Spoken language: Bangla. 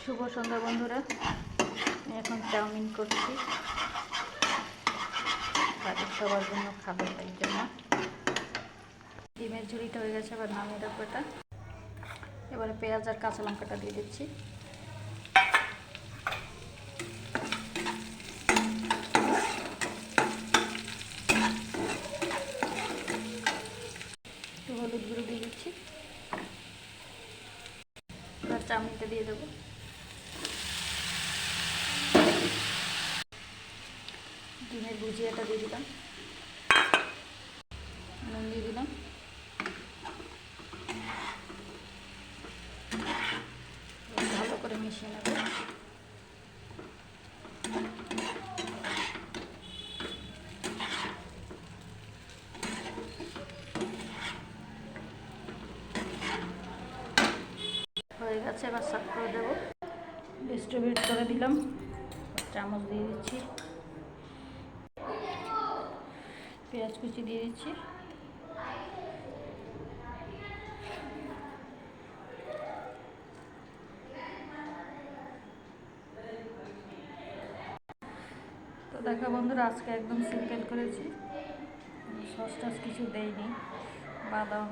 শুভ সন্ধ্যা বন্ধুরা, এখন চাউমিন করছি বাড়ির সবার জন্য, খাবার তাই জন্য। ডিমের ঝুড়িটা হয়ে গেছে, আবার নামিয়ে রাখবো এটা। এবারে পেঁয়াজ আর কাঁচা লঙ্কাটা দিয়ে দিচ্ছি। একটু হলুদ গুঁড়ো দিয়ে দিচ্ছি। এবার চাউমিনটা দিয়ে দেবো। ডিমের ভুজিয়াটা দিয়ে দিলাম, নুন দিয়ে দিলাম, ভালো করে মিশিয়ে নেব। হয়ে গেছে, এবার সার্ভ করে দেবো। ডিস্ট্রিবিউট করে দিলাম, চামচ দিয়ে দিচ্ছি, পেঁয়াজ কুচি দিয়ে দিচ্ছি। তো দেখো বন্ধুরা, আজকে একদম সিম্পল করেছি, সস টস কিছু দেইনি। বাদাম